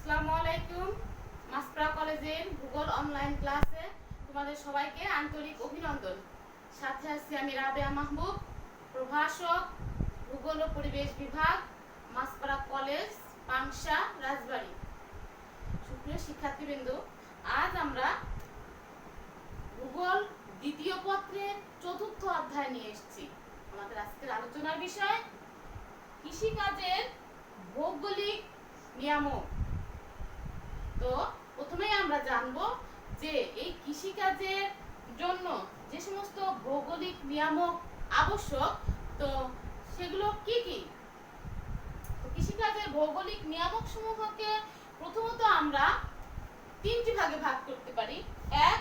আসসালামু আলাইকুম। মাসপ্রা কলেজের ভূগোল অনলাইন ক্লাসে তোমাদের সবাইকে আন্তরিক অভিনন্দন। সাথে আছি আমি রাবেয়া মাহবুব, প্রভাষক, ভূগোল ও পরিবেশ বিভাগ, মাসপ্রা কলেজ, পাংশা, রাজবাড়ী। সুপ্রিয় শিক্ষার্থীবৃন্দ, আজ আমরা ভূগোল দ্বিতীয় পত্রের চতুর্থ অধ্যায় নিয়ে এসেছি। আমাদের আজকের আলোচনার বিষয় কৃষিকাজের ভৌগোলিক নিয়ামক। তো প্রথমেই আমরা জানবো যে এই কৃষিকাজের জন্য যে সমস্ত ভৌগোলিক নিয়ামক আবশ্যক, তো সেগুলো কি কি। কৃষিকাজের ভৌগোলিক নিয়ামক সমূহকে প্রথমত আমরা তিনটি ভাগে ভাগ করতে পারি। এক,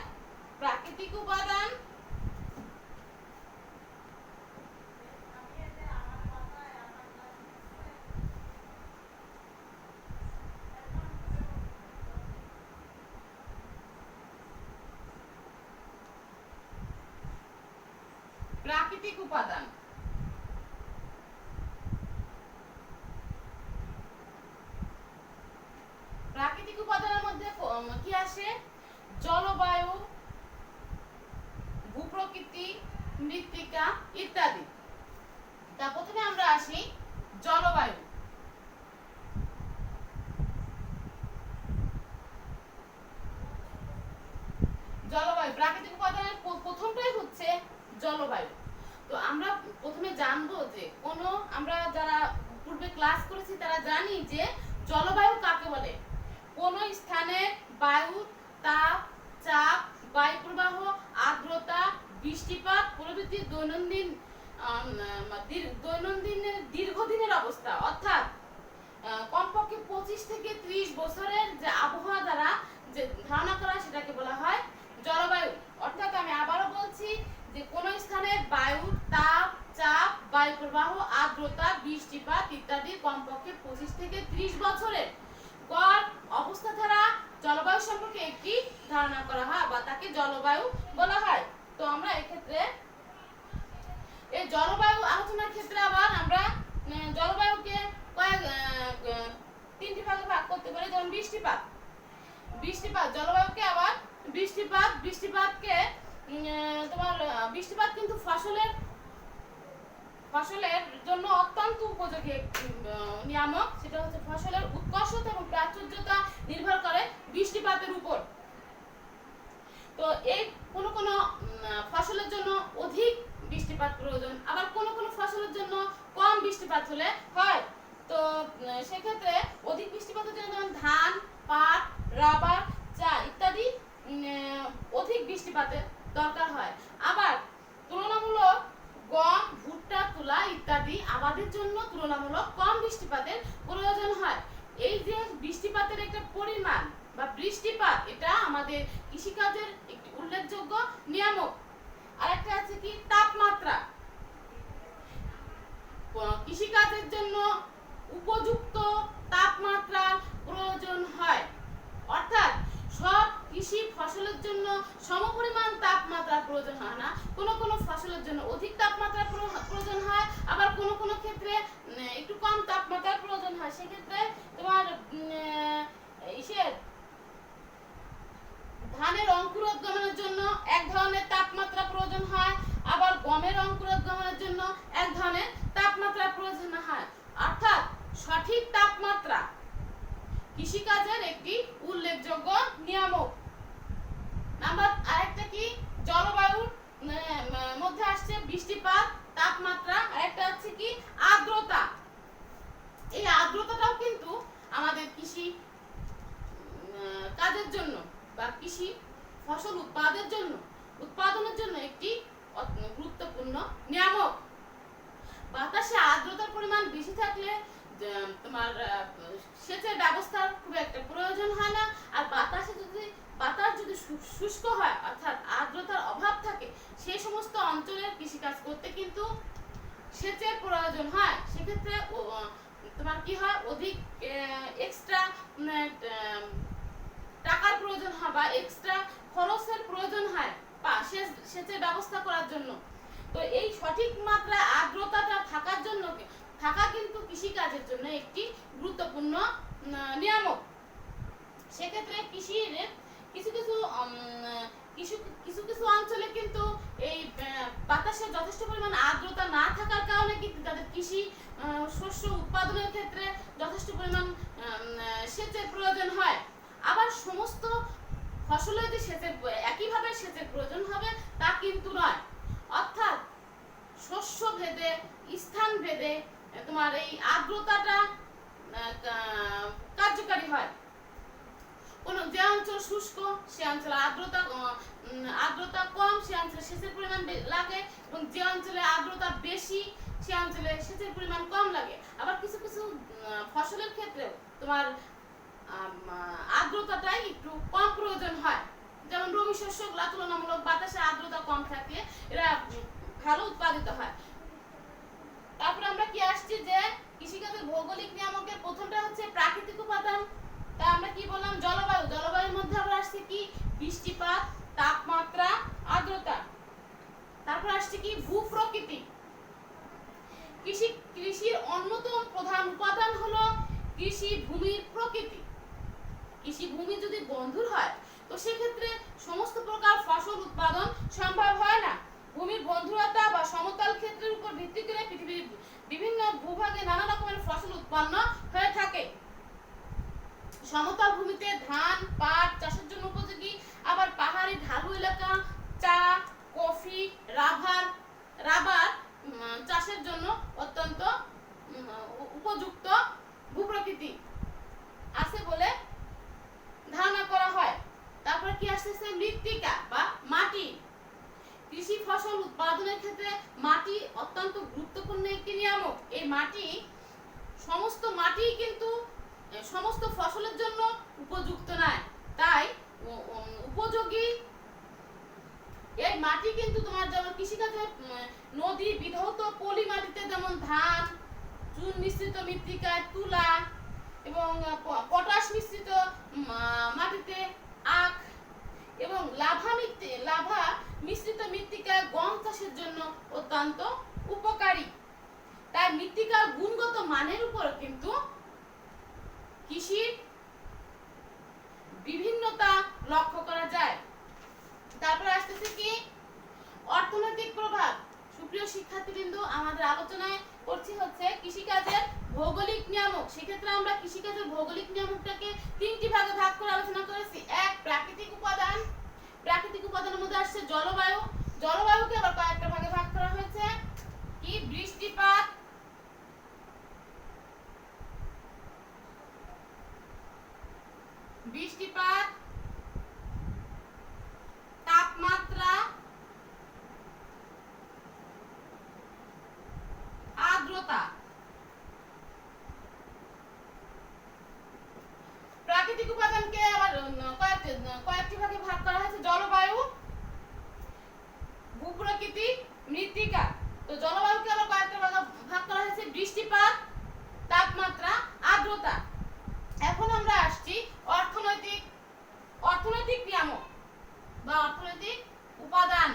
প্রাকৃতিক উপাদান। প্রাকৃতিক উপাদান, প্রাকৃতিক উপাদানের মধ্যে কি আসে? জলবায়ু, ভূপ্রকৃতি, মৃত্তিকা ইত্যাদি। তা প্রথমে আমরা আসি জলবায়ু। জলবায়ু প্রাকৃতিক উপাদানের প্রথমটাই হচ্ছে জলবায়ু। তো আমরা প্রথমে জানবো যে আমরা যারা পূর্বে ক্লাস করেছি তারা জানি যে জলবায়ু কাকে বলে। কোন স্থানের বায়ুর তাপ, চাপ, বায়ু প্রবাহ, আর্দ্রতা, বৃষ্টিপাত প্রভৃতি দৈনন্দিনের দীর্ঘদিনের অবস্থা, অর্থাৎ কমপক্ষে 25 থেকে 30 বছরের যে আবহাওয়া দ্বারা যে ধারণা করা সেটাকে বলা হয় জলবায়ু। অর্থাৎ আমি আবারও বলছি যে কোন স্থানের বায়ু, তাপ, চাপ, বায়ু প্রবাহ, আর্দ্রতা, বৃষ্টিপাত ইত্যাদি কমপক্ষে 25 থেকে 30 বছরের গড় অবস্থা দ্বারা জলবায়ু সম্পর্কে একটি ধারণা করা হয় বা তাকে জলবায়ু বলা হয়। তো আমরা এক্ষেত্রে এই জলবায়ু আলোচনার ক্ষেত্রে আবার আমরা জলবায়ুকে তিনটি ভাগে ভাগ করতে পারি। যেমন বৃষ্টিপাত জলবায়ুকে আবার বৃষ্টিপাতকে বৃষ্টিপাত কিন্তু ফসলের জন্য অত্যন্ত উপযোগী নিয়ামক। সেটা হচ্ছে ফসলের উৎকর্ষতা এবং প্রাচুর্যতা নির্ভর করে বৃষ্টিপাতের উপর। তো এই কোন ফসলের জন্য অধিক বৃষ্টিপাত প্রয়োজন, আবার কোন ফসলের জন্য কম বৃষ্টিপাত হলে হয়। তো সেক্ষেত্রে অধিক বৃষ্টিপাতের জন্য যেমন ধান, পাট, রাবার, চা ইত্যাদি অধিক বৃষ্টিপাতের দরকার হয়। আবার তুলনামূলক গম, ভুট্টা, তুলা ইত্যাদি আবাদের জন্য তুলনামূলক কম বৃষ্টিপাতের প্রয়োজন হয়। এই যে বৃষ্টিপাতের একটা পরিমাণ বা বৃষ্টিপাত, এটা আমাদের কৃষিকাজের একটি উল্লেখযোগ্য নিয়ামক। আরেকটা আছে কি তাপমাত্রা। কৃষিকাজের জন্য উপযুক্ত তাপমাত্রা প্রয়োজন হয়, অর্থাৎ সব কৃষি ফসলের জন্য সমপরিমাণ তাপমাত্রা প্রয়োজন হয় না। কোন ফসলের জন্য অধিক তাপমাত্রা প্রয়োজন হয়, আবার কোন ক্ষেত্রে একটু কম তাপমাত্রার প্রয়োজন হয়। সেক্ষেত্রে তোমার ধানের অঙ্কুরোদ্গমনের জন্য এক ধরনের তাপমাত্রা প্রয়োজন হয়, আবার গমের অঙ্কুরোদ্গমনের জন্য এক ধরনের তাপমাত্রা প্রয়োজন হয়। অর্থাৎ সঠিক তাপমাত্রা কৃষিকাজের একটি উল্লেখযোগ্য নিয়ামক। নাম্বার আরেকটা কি? জলবায়ুর মধ্যে আসছে বৃষ্টিপাত, তাপমাত্রা, আরেকটা হচ্ছে কি আর্দ্রতা। এই আর্দ্রতাটাও কিন্তু আমাদের কৃষি কাজের জন্য বা কৃষি ফসল উৎপাদনের জন্য একটি গুরুত্বপূর্ণ নিয়ামক। বাতাসে আর্দ্রতার পরিমাণ বেশি থাকলে তোমার সেচের ব্যবস্থার খুব একটা প্রয়োজন হয় না। আর বাতাস যদি শুষ্ক হয়, অর্থাৎ আর্দ্রতার অভাব থাকে, সেই সমস্ত অঞ্চলের কৃষিকাজ করতে কিন্তু সেচের প্রয়োজন হয়। সেক্ষেত্রে তোমার কি হয়, অধিক এক্সট্রা টাকার প্রয়োজন হয় বা এক্সট্রা খরচের প্রয়োজন হয় সেচের ব্যবস্থা করার জন্য। তো এই সঠিক মাত্রায় আর্দ্রতাটা থাকা কিন্তু কৃষিকাজের জন্য একটি গুরুত্বপূর্ণ নিয়ামক। সেক্ষেত্রে কৃষির কিছু কিছু কিছু কিছু কিছু অঞ্চলে কিন্তু এই বাতাসে যথেষ্ট পরিমাণ আর্দ্রতা না থাকার কারণে কিন্তু তাদের কৃষি শস্য উৎপাদনের ক্ষেত্রে যথেষ্ট পরিমাণ সেচের প্রয়োজন হয়। আবার সমস্ত ফসলে যে সেচের একইভাবে সেচের প্রয়োজন হবে তা কিন্তু নয়। অর্থাৎ শস্য ভেদে, স্থান ভেদে তোমার এই আর্দ্রতাটা কার্যকারী হয়। কোন যে অঞ্চল শুষ্ক সে অঞ্চলে আর্দ্রতা কম, সে অঞ্চলে সেচের পরিমাণ লাগে, এবং যে অঞ্চলে আর্দ্রতা বেশি সে অঞ্চলে সেচের পরিমাণ কম লাগে। আবার কিছু কিছু ফসলের ক্ষেত্রেও তোমার আর্দ্রতাটাই একটু কম প্রয়োজন হয়। যেমন রবি শস্যগুলা তুলনামূলক বাতাসে আর্দ্রতা কম থাকলে এরা ভালো উৎপাদিত হয়। তারপর আমরা কি আসছি যে কৃষিকাজের ভৌগোলিক নিয়ামকের প্রথমটা হচ্ছে প্রাকৃতিক উপাদান। তা আমরা কি বললাম? জলবায়ু। জলবায়ুর মধ্যে আমরা আসছে কি? বৃষ্টিপাত, তাপমাত্রা, আর্দ্রতা। তারপর আসছে কি? ভূপ্রকৃতি। কৃষির অন্যতম প্রধান উপাদান হলো কৃষি ভূমির প্রকৃতি। কৃষি ভূমি যদি বন্ধুর হয় তো সেক্ষেত্রে সমস্ত প্রকার ফসল উৎপাদন সম্ভব হয় না। ভূমির বন্ধুরতা বা সমতল ক্ষেত্রের উপর ভিত্তি করে পৃথিবীর বিভিন্ন ভূভাগে নানা রকমের ফসল উৎপন্ন হয়ে থাকে। সমতল ভূমিতে ধান, পাট চাষের জন্য উপযোগী, আবার পাহাড়ি ঢালু এলাকা চা, কফি, রাবার চাষের জন্য অত্যন্ত উপযুক্ত ভূপ্রকৃতি আছে বলে ধারণা করা হয়। তারপরে কি আসছে? মৃত্তিকা বা মাটি। কৃষি ফসল উৎপাদনের ক্ষেত্রে মাটি অত্যন্ত গুরুত্বপূর্ণ একটি নিয়ামক। এই মাটি সমস্ত মাটি কিন্তু সমস্ত ফসলের জন্য উপযুক্ত নয়, তাই উপযোগী এই মাটি কিন্তু তোমার যেমন কৃষিকাজে নদী বিধৌত পলি মাটিতে যেমন ধান, চুন মিশ্রিত মৃত্তিকায় তুলা এবং পটাশ মিশ্রিত মাটিতে আখ এবং লাভা মিশ্রিত মৃত্তিকায় গম চাষের জন্য অত্যন্ত উপকারী। তাই মৃত্তিকার গুণগত মানের উপর কিন্তু কৃষির বিভিন্নতা লক্ষ্য করা যায়। তারপর আসতেছে কি? অর্থনৈতিক প্রভাব। সুপ্রিয় শিক্ষার্থীবৃন্দ, আমাদের আলোচনায় করছি হচ্ছে কৃষিকাজের ভৌগোলিক নিয়ামক। সেক্ষেত্রে আমরা কৃষিকাজের ভৌগোলিক নিয়ামকটাকে তিনটি ভাগে ভাগ করে আলোচনা করেছি। এক, প্রাকৃতিক উপাদান। প্রাকৃতিক উপাদানের মধ্যে আসছে জলবায়ু। জলবায়ুকে আবার কয়েকটা ভাগে ভাগ করা হয়েছে। কি? বৃষ্টিপাত, তাপমাত্রা, আর্দ্রতা। প্রাকৃতিক উপাদানকে আবার কয়েকটি ভাগে ভাগ করা হয়েছে। জলবায়ু, ভূপ্রকৃতি, মৃত্তিকা। তো জলবায়ুকে আবার কয়েকটা ভাগ করা হয়েছে। বৃষ্টিপাত, তাপমাত্রা, আর্দ্রতা। এখন আমরা আসছি অর্থনৈতিক নিয়ামক বা অর্থনৈতিক উপাদান।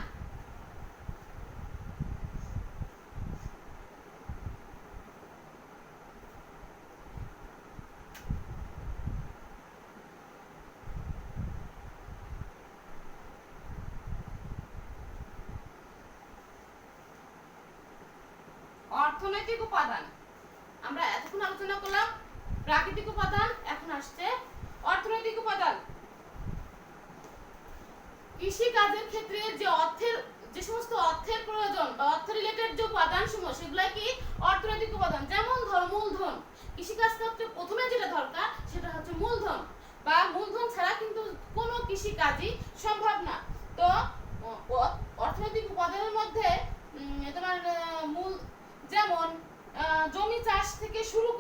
অর্থনৈতিক উপাদান আমরা এতক্ষণ আলোচনা করলাম প্রাকৃতিক উপাদান, এখন আসছে অর্থনৈতিক উপাদান। কৃষি কাজের ক্ষেত্রে যে সমস্ত অর্থের প্রয়োজন বা অর্থ রিলেটেড যে উপাদান সমূহ সেগুলা কি? অর্থনৈতিক উপাদান। যেমন ধরো মূলধন। কৃষি কাজ করতে প্রথমে যেটা দরকার সেটা হচ্ছে মূলধন, বা মূলধন ছাড়া কিন্তু কোনো কৃষি কাজই সম্ভব না। তো অর্থনৈতিক উপাদানের মধ্যে তোমার যেমন জমি চাষ থেকে শুরু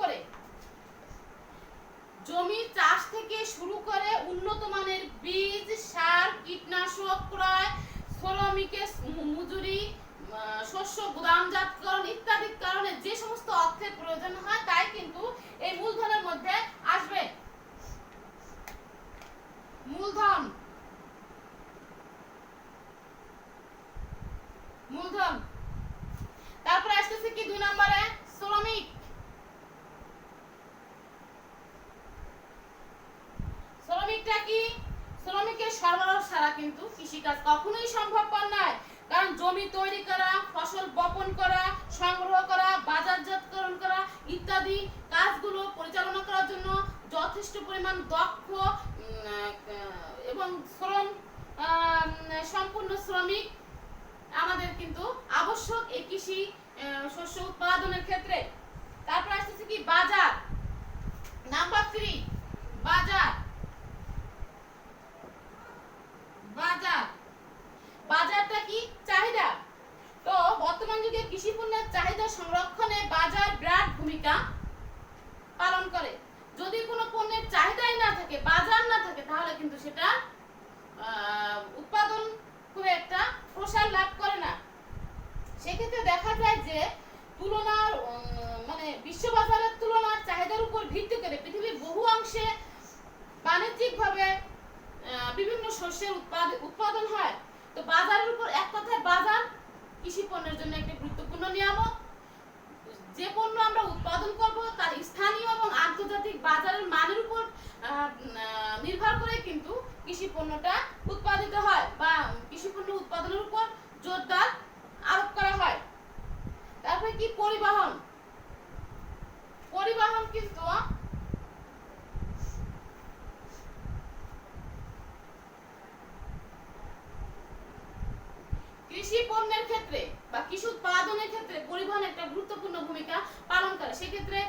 করে উন্নত মানের বীজ, সার, কীটনাশক ক্রয়, শ্রমিকের মজুরি, শস্য গুদামজাতকরণ ইত্যাদি কারণে যে সমস্ত অর্থের প্রয়োজন হয় তাই কিন্তু এই মূলধনের মধ্যে আসবে। মূলধন তারপরে আসতেছে কি? 2 নম্বরে শ্রমিক। সরবরাহ ছাড়া কিন্তু কৃষিকাজ কখনোই সম্ভবপর নয়। কারণ জমি তৈরি করা, ফসল বপন করা, সংগ্রহ করা, বাজারজাতকরণ করা ইত্যাদি কাজগুলো পরিচালনা করার জন্য যথেষ্ট পরিমাণ দক্ষ এবং শ্রম সম্পূর্ণ শ্রমিক আমাদের কিন্তু আবশ্যক এই কৃষি শস্য উৎপাদনের ক্ষেত্রে। তারপর আসতেছে কি বাজার, নাম্বার 3 বাজার। বাজার বাজারটা কি? চাহিদা। তো বর্তমান যুগে কৃষি পণ্যের চাহিদা সংরক্ষণে বাজার বিরাট ভূমিকা পালন করে। যদি কোনো পণ্যের চাহিদাই না থাকে, বাজার না থাকে, তাহলে কিন্তু সেটা উৎপাদন খুব একটা প্রসার লাভ করে না। সেক্ষেত্রে দেখা যায় যে তুলনার মানে বিশ্ব বাজারের তুলনার চাহিদার উপর ভিত্তি করে পৃথিবীর বহু অংশে বাণিজ্যিকভাবে বিভিন্ন শস্যের উৎপাদন হয়। তো বাজারের উপর এক কথায় বাজার কৃষি পণ্যের জন্য একটি গুরুত্বপূর্ণ নিয়ামক। যে পণ্য আমরা উৎপাদন করব তার স্থানীয় এবং আন্তর্জাতিক বাজারের মানের উপর নির্ভর করে কিন্তু কৃষি পণ্যটা উৎপাদিত হয় বা কৃষি পণ্য উৎপাদনের উপর জোরদার আরোপ করা হয়। তারপরে কি পরিবহন। পরিবহন কিন্তু কৃষি পণ্যের ক্ষেত্রে বা কৃষি উৎপাদনের ক্ষেত্রে পরিবহন একটা গুরুত্বপূর্ণ ভূমিকা পালন করে। সেক্ষেত্রে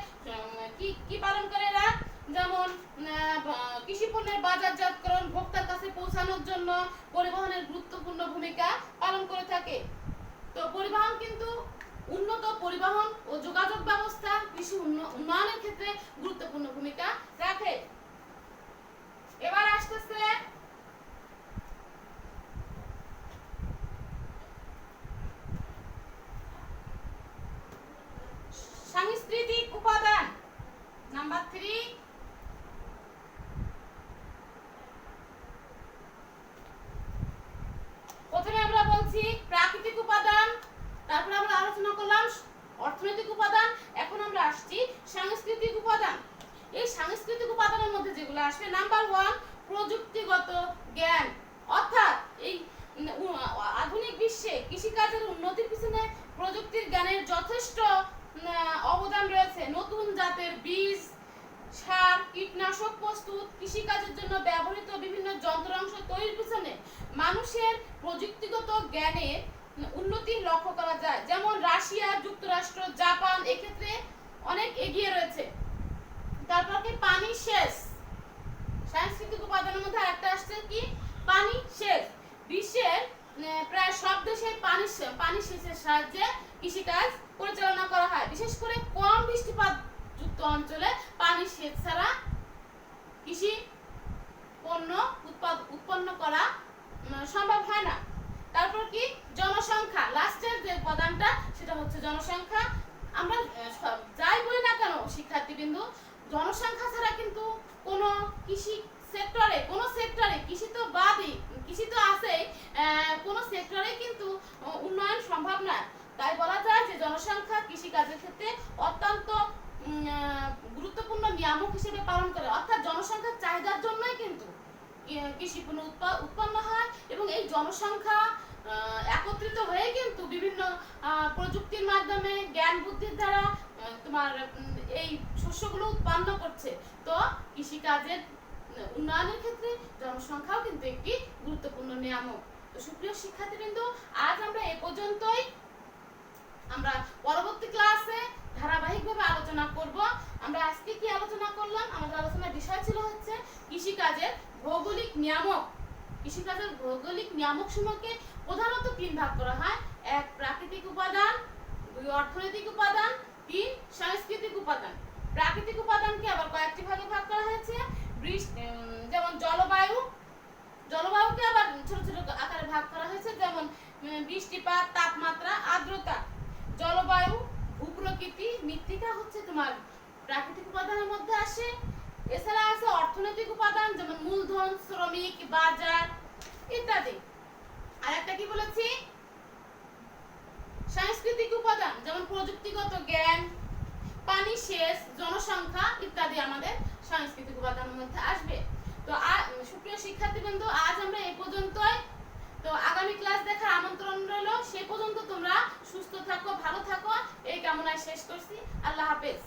কি পালন করে এরা? যেমন কৃষি পণ্যের বাজারজাতকরণ ভোক্তার কাছে পৌঁছানোর জন্য পরিবহনের গুরুত্বপূর্ণ ভূমিকা পালন করে থাকে। তো পরিবহন কিন্তু উন্নত পরিবহন ও যোগাযোগ ব্যবস্থা কৃষি উন্নয়নের ক্ষেত্রে গুরুত্বপূর্ণ ভূমিকা রাখে। এবার আসতেছে সাংস্কৃতিক উপাদান, নাম্বার 3। প্রথমে আমরা বলছি প্রাকৃতিক উপাদান, তারপর আমরা আলোচনা করলাম অর্থনৈতিক উপাদান, এখন আমরা আসছি সাংস্কৃতিক উপাদান। এই সাংস্কৃতিক উপাদানের মধ্যে যেগুলো আসবে, নাম্বার 1 প্রযুক্তিগত জ্ঞান। অর্থাৎ এই আধুনিক বিশ্বে কৃষিকাজের উন্নতির পিছনে প্রযুক্তির জ্ঞানের যথেষ্ট অবদান রয়েছে। নতুন জাতের বীজ, সার, কীটনাশক প্রস্তুত, কৃষিকাজের জন্য ব্যবহৃত বিভিন্ন যন্ত্রাংশ তৈরির পিছনে মানুষের প্রযুক্তিগত জ্ঞানের উন্নতি লক্ষ্য করা যায়। যেমন রাশিয়া, যুক্তরাষ্ট্র, জাপান এক্ষেত্রে অনেক এগিয়ে রয়েছে। তারপর কি পানি সেচ। সাংস্কৃতিক উপাদানের মধ্যে একটা আসছে কি পানি সেচ। বিশ্বের প্রায় সব দেশে পানি সেচের সাহায্যে কৃষিকাজ পরিচালনা করা হয়। বিশেষ করে কম বৃষ্টিপাত যুক্ত অঞ্চলে পানি সেচ ছাড়া কৃষি পণ্য উৎপন্ন করা সম্ভব হয় না। তারপর কি জনসংখ্যা। লাস্টের যে উপাদানটা সেটা হচ্ছে জনসংখ্যা। আমরা যাই বলি না কেন শিক্ষার্থীবৃন্দু, জনসংখ্যা ছাড়া কিন্তু কোনো কৃষি সেক্টরে কৃষি তো বাদই, কৃষি তো আছেই, কোনো সেক্টরে কিন্তু উন্নয়ন সম্ভব না। তাই বলা যায় যে জনসংখ্যা কৃষিকাজের ক্ষেত্রে অত্যন্ত গুরুত্বপূর্ণ নিয়ামক হিসেবে পালন করে। অর্থাৎ জনসংখ্যার চাহিদার জন্যই কিন্তু কৃষি পণ্য উৎপন্ন হয় এবং এই জনসংখ্যা একত্রিত হয়ে কিন্তু বিভিন্ন প্রযুক্তির মাধ্যমে জ্ঞান বুদ্ধির দ্বারা তোমার এই শস্যগুলো উৎপন্ন করছে। তো কৃষিকাজের উন্নয়নের ক্ষেত্রে জনসংখ্যাও কিন্তু একটি গুরুত্বপূর্ণ নিয়ামক। তো সুপ্রিয় শিক্ষার্থীবৃন্দ, আজ আমরা এ পর্যন্তই। আমরা পরবর্তী ক্লাসে ধারাবাহিকভাবে আলোচনা করব। আমরা আজকে কি আলোচনা করলাম? আমাদের আলোচনার বিষয় ছিল হচ্ছে কৃষিকাজের ভৌগোলিক নিয়ামক। কৃষিকাজের ভৌগোলিক নিয়ামক সমূহকে প্রধানত 3 ভাগ করা হয়। 1 প্রাকৃতিক উপাদান, 2 অর্থনৈতিক উপাদান, 3 সাংস্কৃতিক উপাদান। প্রাকৃতিক উপাদানকে আবার কয়েকটি ভাগে ভাগ করা হয়েছে। যেমন জলবায়ুকে আবার ছোট ছোট আকারে ভাগ করা হয়েছে। যেমন বৃষ্টিপাত, তাপমাত্রা, আর্দ্রতা। জলবায়ু, ভূপ্রকৃতি, মৃত্তিকা হচ্ছে তোমার প্রাকৃতিক উপাদানের মধ্যে আসে। এছাড়া আছে অর্থনৈতিক উপাদান, যেমন মূলধন, শ্রমিক, বাজার ইত্যাদি। আর একটা কি বলেছি? সাংস্কৃতিক উপাদান, যেমন প্রযুক্তিগত জ্ঞান, পানি সেচ, জনসংখ্যা ইত্যাদি আমাদের সাংস্কৃতিক উপাদানের মধ্যে আসবে। তো সুপ্রিয় শিক্ষার্থীবৃন্দ, আজ আমরা এই পর্যন্তই। তো আগামী ক্লাস দেখার আমন্ত্রণ রইল। সে পর্যন্ত তোমরা সুস্থ থাকো, ভালো থাকো, এই কামনায় শেষ করছি। আল্লাহ হাফেজ।